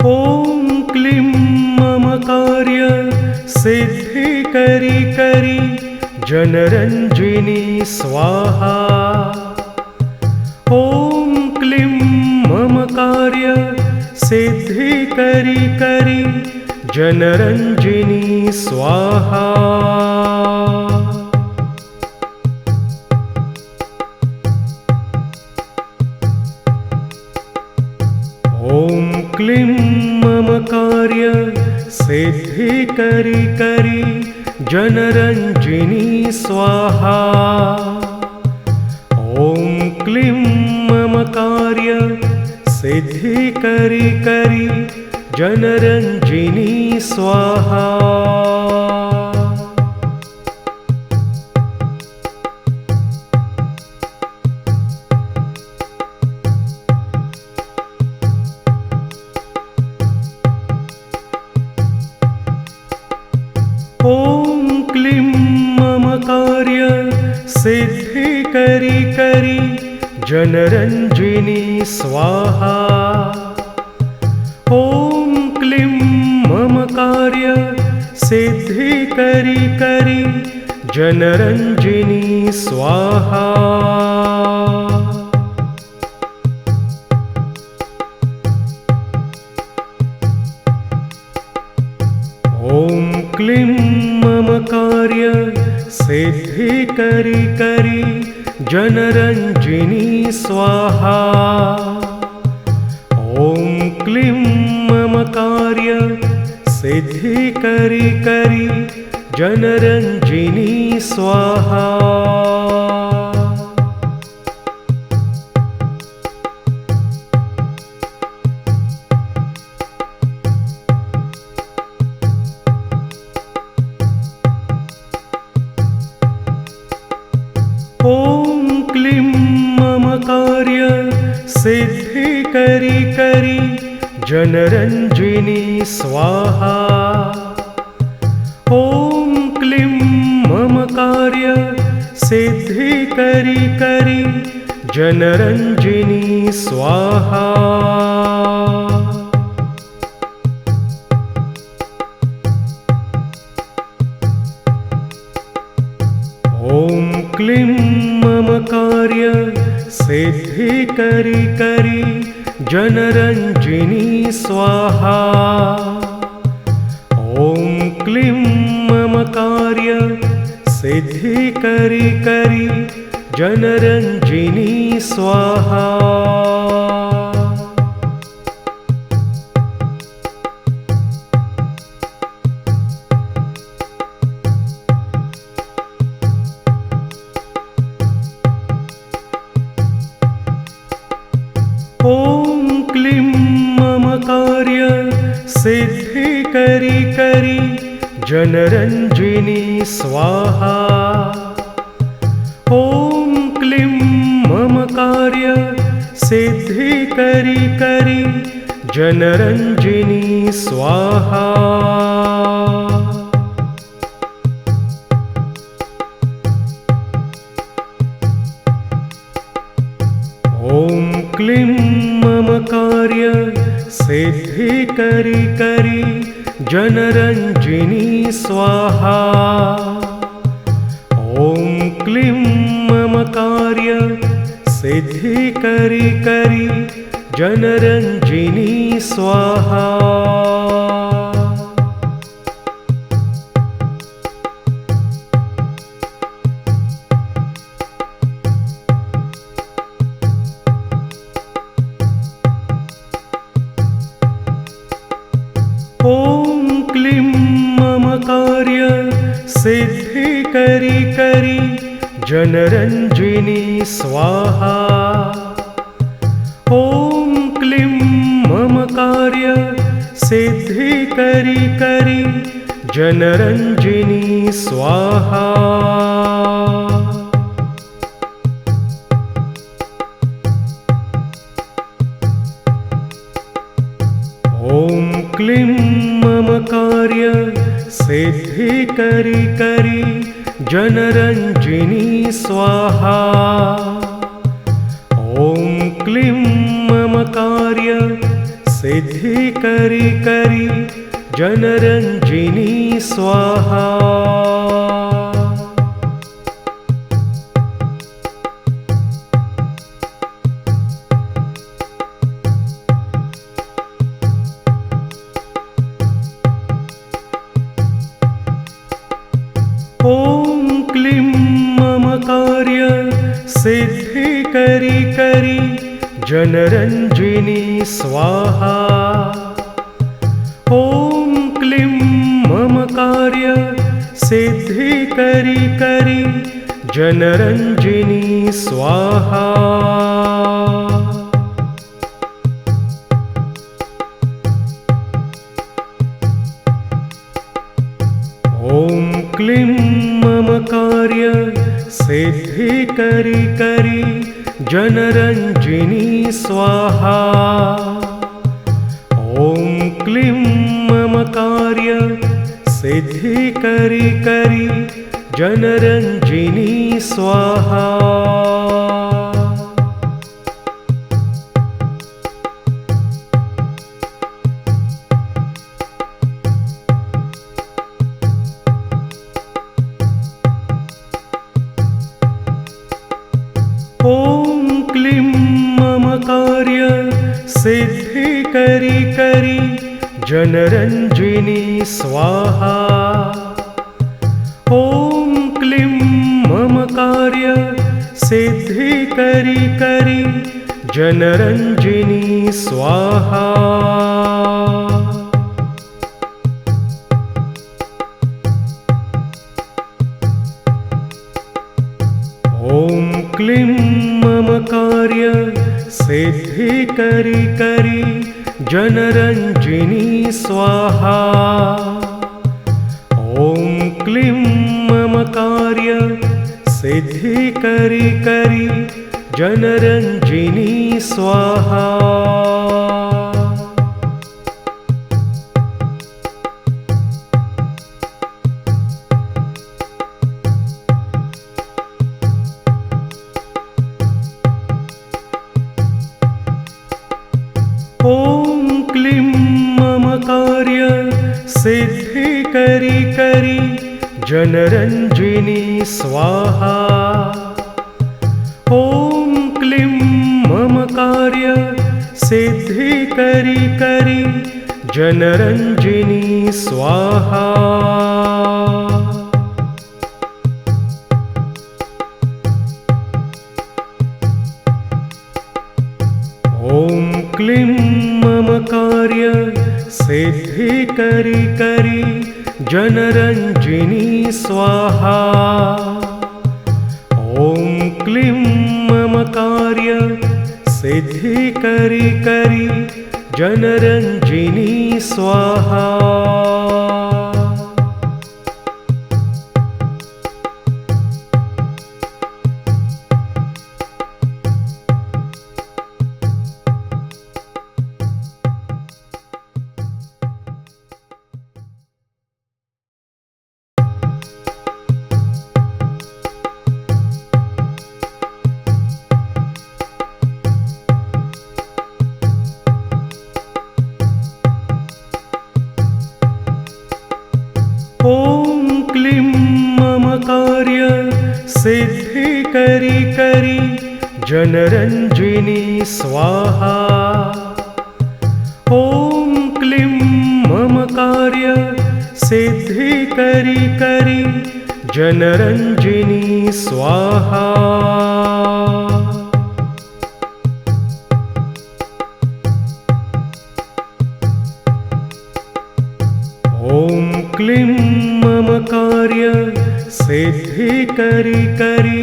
ॐ क्लीं मम कार्य सिद्धि करी करी जनरञ्जिनी स्वाहा। ॐ क्लीं मम कार्य सिद्धि करी करी जनरञ्जिनी स्वाहा। ॐ क्लीं मम कार्य सिद्धि करी करी जनरञ्जिनी स्वाहा। ॐ क्लीं मम कार्य सिद्धि करी करी जनरञ्जिनी स्वाहा। ॐ क्लीं मम कार्य सिद्धि करी करी जनरञ्जिनी स्वाहा। ॐ क्लीं मम कार्य सिद्धि करी करी जनरञ्जिनी स्वाहा। ॐ क्लीं मम कार्य सिद्धि करी करी जनरञ्जिनी स्वाहा। ॐ क्लीं मम कार्य सिद्धि करी करी जनरञ्जिनी स्वाहा। ॐ क्लीं मम कार्य सिद्धि करी करी जनरञ्जिनी स्वाहा। ॐ क्लीं मम कार्य सिद्धि करी करी जनरञ्जिनी स्वाहा। ॐ क्लीं मम कार्य सिद्धि करी करी जनरञ्जिनी स्वाहा। ॐ क्लीं मम कार्य सिद्धि करी करी जनरञ्जिनी स्वाहा। ॐ क्लीं मम कार्य सिद्धि करी करी जनरञ्जिनी स्वाहा। ॐ क्लीं मम कार्य सिद्धि करी करी जनरञ्जिनी स्वाहा। ॐ क्लीं मम कार्य सिद्धि करी करी जनरञ्जिनी स्वाहा। ॐ क्लीं मम कार्य सिद्धि करी करी जनरञ्जिनी स्वाहा। ॐ क्लीं मम कार्य सिद्धि करी करी जनरञ्जिनी स्वाहा। ॐ क्लीं मम कार्य सिद्धि करी करी जनरञ्जिनी स्वाहा। ॐ क्लीं मम कार्य सिद्धि करी करी जनरञ्जिनी स्वाहा। ॐ क्लीं मम कार्य सिद्धि करी करी जनरंजिनी स्वाहा। ॐ क्लीं मम कार्य सिद्धि करी करी जनरंजिनी स्वाहा। ॐ क्लीं मम कार्य सिद्धि करी करी जनरंजिनी स्वाहा। ॐ क्लीं मम कार्य सिद्धि करी करी जनरंजिनी स्वाहा। ॐ क्लीं मम कार्य सिद्धि करी करी जनरंजिनी स्वाहा। ॐ क्लीं मम कार्य सिद्धि करी करी जनरंजिनी स्वाहा। ॐ क्लीं मम कार्य सिद्धि करी करी जनरंजिनी स्वाहा। ॐ क्लीं मम कार्य सिद्धि करी करी जनरंजिनी स्वाहा। ॐ क्लीं मम कार्य सिद्धि करी करी जनरंजिनी स्वाहा। ॐ क्लीं मम कार्य सिद्धि करी करी जनरंजिनी स्वाहा। ॐ क्लीं मम कार्य सिद्धि करी करी जनरंजिनी स्वाहा। ॐ क्लीं मम कार्य सिद्धि करी करी जनरंजिनी स्वाहा। ॐ क्लीं मम कार्य सिद्धि करी करी जनरंजिनी स्वाहा। ॐ क्लीं मम कार्य सिद्धि करी करी जनरंजिनी स्वाहा। ॐ क्लीं मम कार्य सिद्धि करी करी जनरंजिनी स्वाहा। ॐ क्लीं मम कार्य सिद्धि करी करी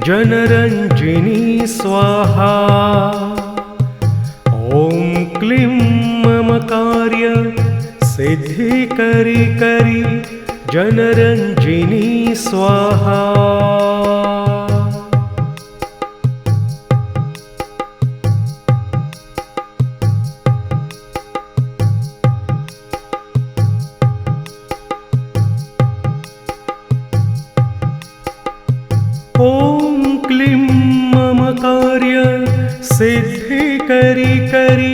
जनरंजिनी स्वाहा। ॐ क्लीं मम कार्य सिद्धि करी करी जनरंजिनी स्वाहा। ॐ क्लीं मम कार्य सिद्धि करी करी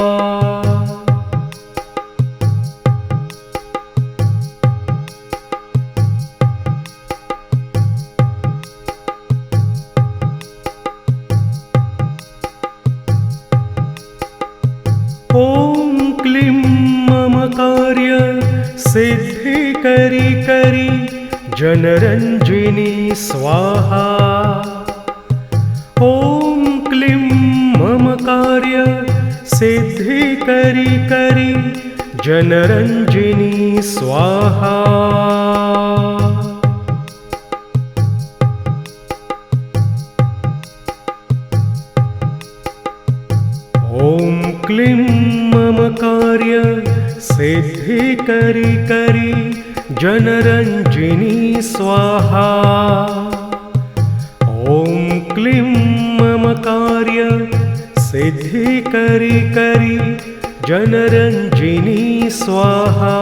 ॐ क्लीं मम कार्य सिद्धि करी जनरञ्जिनी स्वाहा। ॐ क्लीं मम कार्य सिद्धि करी जनरञ्जिनी स्वाहा। ॐ क्लीं मम कार्य सिद्धि करी जनरञ्जिनी स्वाहा। ॐ क्लीं मम कार्य सिद्धि करी जनरञ्जिनी स्वाहा।